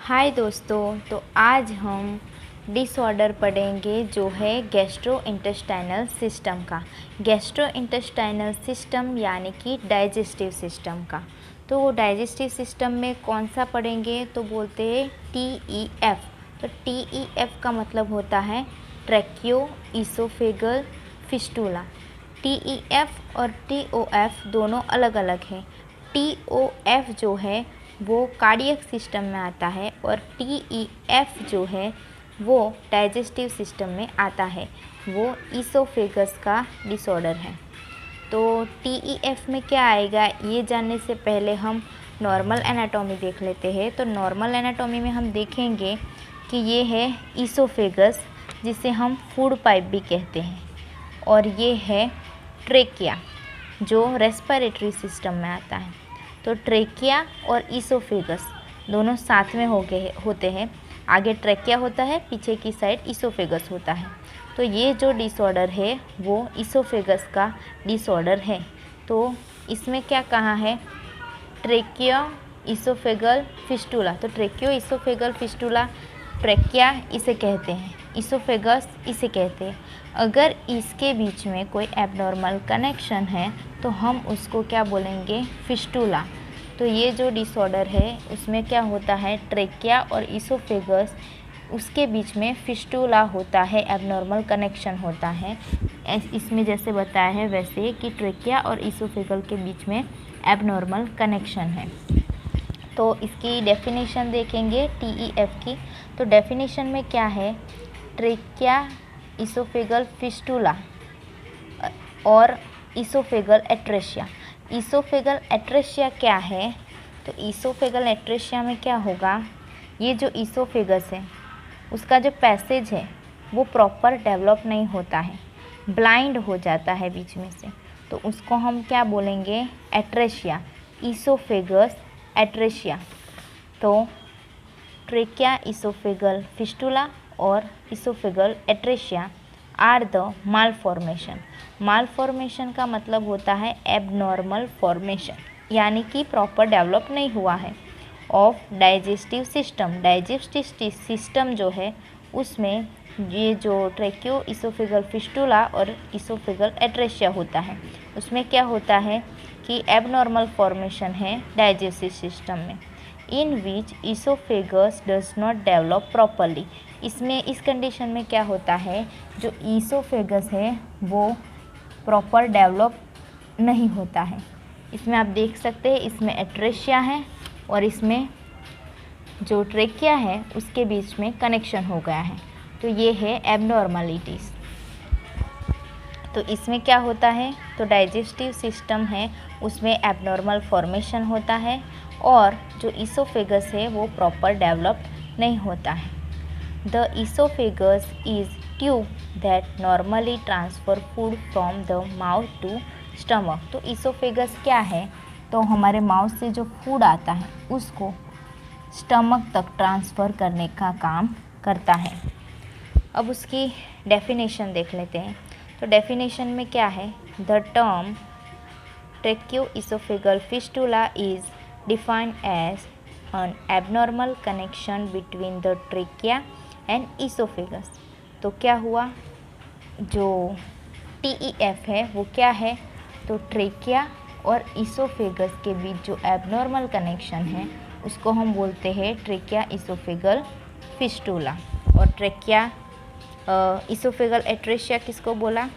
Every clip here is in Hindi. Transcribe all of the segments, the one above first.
हाय दोस्तों, तो आज हम डिसऑर्डर पढ़ेंगे जो है गैस्ट्रोइंटेस्टाइनल सिस्टम का। गैस्ट्रोइंटेस्टाइनल सिस्टम यानी कि डाइजेस्टिव सिस्टम का। तो वो डाइजेस्टिव सिस्टम में कौन सा पढ़ेंगे तो बोलते हैं TEF। तो TEF का मतलब होता है ट्रैकियो इसोफेगल फिस्टूला। TEF और TOF दोनों अलग अलग हैं। TOF जो है वो कार्डियक सिस्टम में आता है और TEF जो है वो डाइजेस्टिव सिस्टम में आता है। वो इसोफेगस का डिसऑर्डर है। तो TEF में क्या आएगा ये जानने से पहले हम नॉर्मल एनाटॉमी देख लेते हैं। तो नॉर्मल एनाटॉमी में हम देखेंगे कि ये है इसोफेगस, जिसे हम फूड पाइप भी कहते हैं, और ये है ट्रेकिया जो रेस्पिरेटरी सिस्टम में आता है। तो ट्रेकिया और इसोफेगस दोनों साथ में होते हैं। आगे ट्रेकिया होता है, पीछे की साइड इसोफेगस होता है। तो ये जो डिसऑर्डर है वो इसोफेगस का डिसऑर्डर है। तो इसमें क्या कहा है, ट्रेकियो इसोफेगल फिस्टूला। तो ट्रेकियो इसोफेगल फिस्टूला, ट्रेकिया इसे कहते हैं, इसोफेगस इसे कहते हैं। अगर इसके बीच में कोई एबनॉर्मल कनेक्शन है तो हम उसको क्या बोलेंगे, फिस्टूला। तो ये जो डिसऑर्डर है उसमें क्या होता है, ट्रेकिया और इसोफेगस उसके बीच में फिस्टूला होता है, एबनॉर्मल कनेक्शन होता है। इसमें जैसे बताया है वैसे कि ट्रेकिया और इसोफेगल के बीच में एबनॉर्मल कनेक्शन है। तो इसकी डेफिनेशन देखेंगे TEF की। तो डेफिनेशन में क्या है, ट्रेकिया इसोफेगल फिस्टूला और इसोफेगल एट्रेशिया। इसोफेगल एट्रेशिया क्या है, तो इसोफेगल एट्रेशिया में क्या होगा, ये जो इसोफेगस है उसका जो पैसेज है वो प्रॉपर डेवलप नहीं होता है, ब्लाइंड हो जाता है बीच में से। तो उसको हम क्या बोलेंगे, एट्रेशिया, इसोफेगस एट्रेशिया। तो ट्रेकिया इसोफेगल फिस्टूला और oesophageal atresia are the malformation. Malformation का मतलब होता है एबनॉर्मल फॉर्मेशन, यानी कि प्रॉपर डेवलप नहीं हुआ है, of digestive system. Digestive system जो है उसमें ये जो ट्रेकियो इसोफेगल फिस्टूला और इसोफेगल एट्रेशिया होता है, उसमें क्या होता है कि एबनॉर्मल फॉर्मेशन है डाइजेस्टिव सिस्टम में, in which oesophagus does not develop properly. इसमें इस कंडीशन में क्या होता है, जो इसोफेगस है वो प्रॉपर डेवलप नहीं होता है। इसमें आप देख सकते हैं, इसमें एट्रेशिया है और इसमें जो ट्रेकिया है उसके बीच में कनेक्शन हो गया है। तो ये है एबनॉर्मलिटीज़। तो इसमें क्या होता है, तो डाइजेस्टिव सिस्टम है उसमें एबनॉर्मल फॉर्मेशन होता है और जो इसोफेगस है वो प्रॉपर डेवलप नहीं होता है। The esophagus is tube that normally transfer food from the mouth to stomach. तो इसोफेगस क्या है, तो हमारे माउथ से जो फूड आता है उसको स्टमक तक ट्रांसफ़र करने का काम करता है। अब उसकी डेफिनेशन देख लेते हैं। तो डेफिनेशन में क्या है, the term tracheo oesophageal fistula is defined as an abnormal connection between the trachea and esophagus। तो क्या हुआ, जो TEF है वो क्या है, तो ट्रेकिया और इसोफेगस के बीच जो एबनॉर्मल कनेक्शन है उसको हम बोलते हैं ट्रेकिया इसोफेगल फिस्टूला। और ट्रेकिया इसोफेगल एट्रेशिया किसको बोला,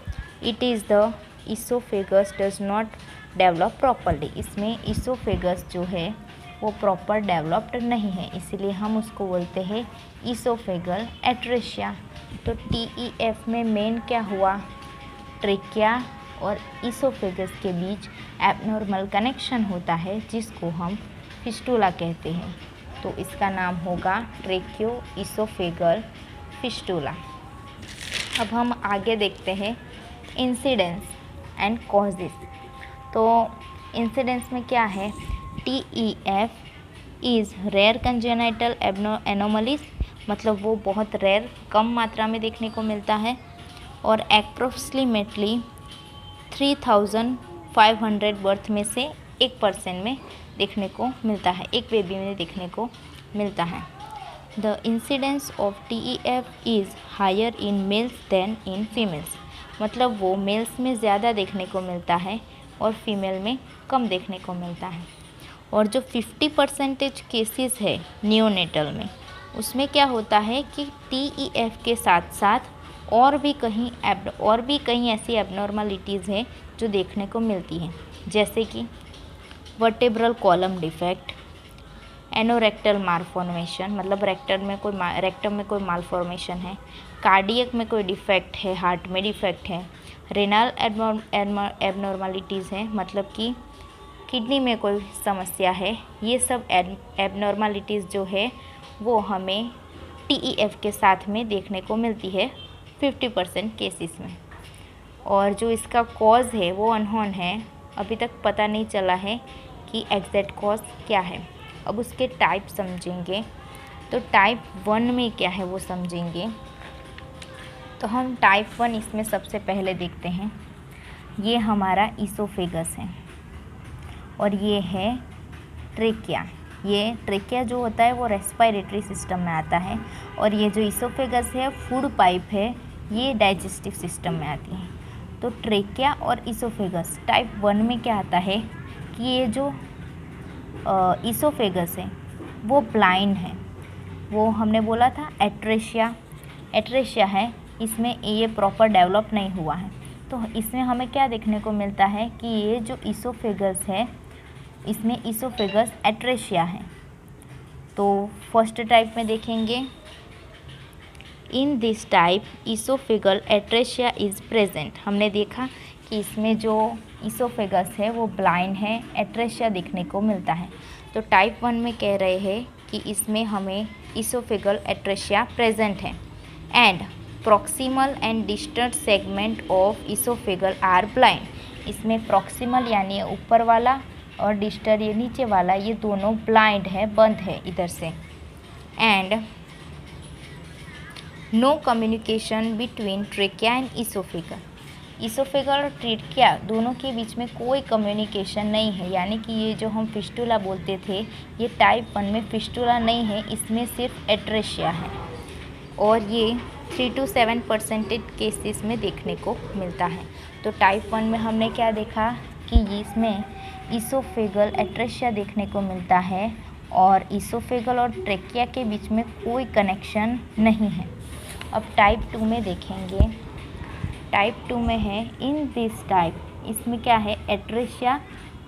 it is the oesophagus does not develop properly. इसमें इसोफेगस जो है वो प्रॉपर डेवलप्ड नहीं है, इसलिए हम उसको बोलते हैं इसोफेगल एट्रेशिया। तो TEF में मेन क्या हुआ, ट्रेकिया और इसोफेगस के बीच एबनॉर्मल कनेक्शन होता है जिसको हम फिस्टूला कहते हैं। तो इसका नाम होगा ट्रेकियो इसोफेगल फिस्टूला। अब हम आगे देखते हैं इंसिडेंस एंड कॉजेस। तो इंसिडेंस में क्या है, TEF is rare congenital anomalies, मतलब वो बहुत रेयर, कम मात्रा में देखने को मिलता है और अप्रोक्सीमेटली 3500 बर्थ में से 1% में देखने को मिलता है, एक बेबी में देखने को मिलता है। The incidence of TEF is higher in males than in females. मतलब वो मेल्स में ज़्यादा देखने को मिलता है और फीमेल में कम देखने को मिलता है। और जो 50% केसेस है नियोनेटल में, उसमें क्या होता है कि TEF के साथ साथ और भी कहीं ऐसी एबनॉर्मलिटीज़ हैं जो देखने को मिलती हैं, जैसे कि vertebral column defect, anorectal malformation, मतलब रेक्टम में कोई मालफॉर्मेशन है, कार्डियक में कोई डिफेक्ट है, हार्ट में डिफेक्ट है, रेनल एबनॉर्मलिटीज़ हैं, मतलब कि किडनी में कोई समस्या है। ये सब एबनॉर्मलिटीज़ जो है वो हमें TEF के साथ में देखने को मिलती है 50% केसेस में। और जो इसका कॉज है वो अननोन है, अभी तक पता नहीं चला है कि एग्जैक्ट कॉज क्या है। अब उसके टाइप समझेंगे, तो टाइप 1 में क्या है वो समझेंगे। तो हम टाइप 1 इसमें सबसे पहले देखते हैं। ये हमारा ईसोफेगस है और ये है ट्रेकिया। ये ट्रेकिया जो होता है वो रेस्पिरेटरी सिस्टम में आता है, और ये जो ईसोफेगस है फूड पाइप है, ये डाइजेस्टिव सिस्टम में आती है। तो ट्रेकिया और ईसोफेगस टाइप 1 में क्या आता है कि ये जो ईसोफेगस है वो ब्लाइंड है। वो हमने बोला था एट्रेशिया है, इसमें ये प्रॉपर डेवलप नहीं हुआ है। तो इसमें हमें क्या देखने को मिलता है कि ये जो ईसोफेगस है इसमें ईसोफेगस एट्रेशिया है। तो फर्स्ट टाइप में देखेंगे, in this type oesophageal atresia is present. हमने देखा कि इसमें जो ईसोफेगस है वो ब्लाइंड है, एट्रेशिया देखने को मिलता है। तो टाइप 1 में कह रहे हैं कि इसमें हमें ईसोफेगल एट्रेशिया प्रेजेंट है, and proximal end distal segment of esophageal are blind. इसमें प्रॉक्सिमल यानी ऊपर वाला और डिस्टल ये नीचे वाला, ये दोनों ब्लाइंड है, बंद है इधर से। And no communication between trachea and esophageal और ट्रेकिया दोनों के बीच में कोई कम्युनिकेशन नहीं है, यानी कि ये जो हम फिस्टुला बोलते थे ये टाइप 1 में फिस्टुला नहीं है, इसमें सिर्फ एट्रेशिया है। और ये 3 to 7% केसेस में देखने को मिलता है। तो टाइप 1 में हमने क्या देखा कि इसमें ईसोफेगल एट्रेशिया देखने को मिलता है और ईसोफेगल और ट्रेकिया के बीच में कोई कनेक्शन नहीं है। अब टाइप 2 में देखेंगे। टाइप 2 में है इन दिस टाइप, इसमें क्या है एट्रेशिया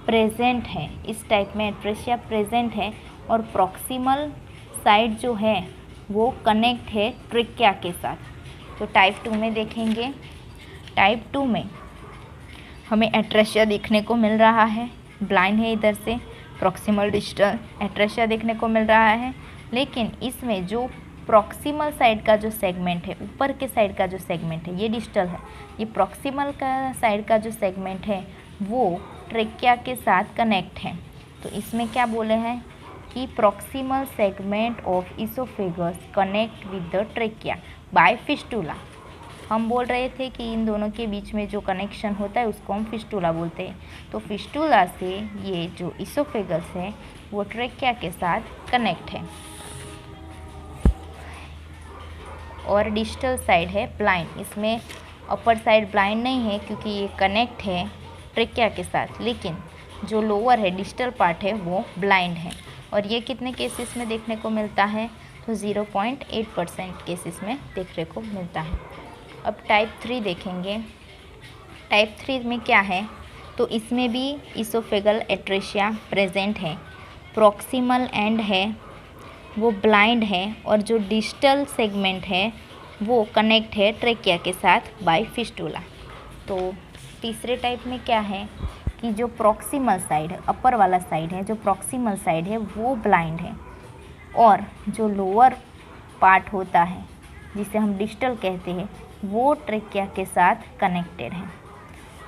प्रेजेंट है। इस टाइप में एट्रेशिया प्रेजेंट है और प्रॉक्सिमल साइड जो है वो कनेक्ट है ट्रेकिया के साथ। तो टाइप 2 में देखेंगे, टाइप 2 में हमें एट्रेशिया देखने को मिल रहा है, ब्लाइंड है इधर से, प्रॉक्सिमल डिस्टल एट्रेशिया देखने को मिल रहा है। लेकिन इसमें जो प्रॉक्सिमल साइड का जो सेगमेंट है, ऊपर के साइड का जो सेगमेंट है ये डिस्टल है, ये प्रॉक्सिमल का साइड का जो सेगमेंट है वो ट्रेकिया के साथ कनेक्ट है। तो इसमें क्या बोले हैं कि proximal segment of esophagus connect with the trachea by fistula. हम बोल रहे थे कि इन दोनों के बीच में जो कनेक्शन होता है उसको हम फिस्टुला बोलते हैं। तो फिस्टुला से ये जो ईसोफेगस है वो ट्रेकिया के साथ कनेक्ट है। और डिस्टल साइड है ब्लाइंड, इसमें अपर साइड ब्लाइंड नहीं है क्योंकि ये कनेक्ट है ट्रेकिया के साथ, लेकिन जो लोअर है डिस्टल पार्ट है वो ब्लाइंड है। और ये कितने केसेस में देखने को मिलता है, तो 0.8% केसेस में देखने को मिलता है। अब टाइप 3 देखेंगे। टाइप 3 में क्या है, तो इसमें भी ईसोफेगल एट्रेशिया प्रेजेंट है, प्रॉक्सिमल एंड है वो ब्लाइंड है, और जो डिस्टल सेगमेंट है वो कनेक्ट है ट्रेकिया के साथ बाय फिस्टुला। तो तीसरे टाइप में क्या है कि जो प्रॉक्सिमल साइड है, अपर वाला साइड है, जो प्रॉक्सिमल साइड है वो ब्लाइंड है, और जो लोअर पार्ट होता है जिसे हम डिस्टल कहते हैं वो ट्रेकिया के साथ कनेक्टेड है।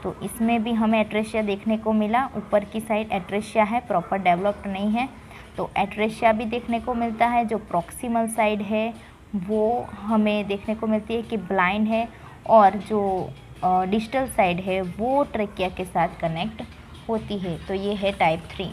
तो इसमें भी हमें एट्रेशिया देखने को मिला, ऊपर की साइड एट्रेशिया है, प्रॉपर डेवलप्ड नहीं है, तो एट्रेशिया भी देखने को मिलता है। जो प्रॉक्सिमल साइड है वो हमें देखने को मिलती है कि ब्लाइंड है, और जो डिस्टल साइड है वो ट्रेकिया के साथ कनेक्ट होती है। तो ये है टाइप 3।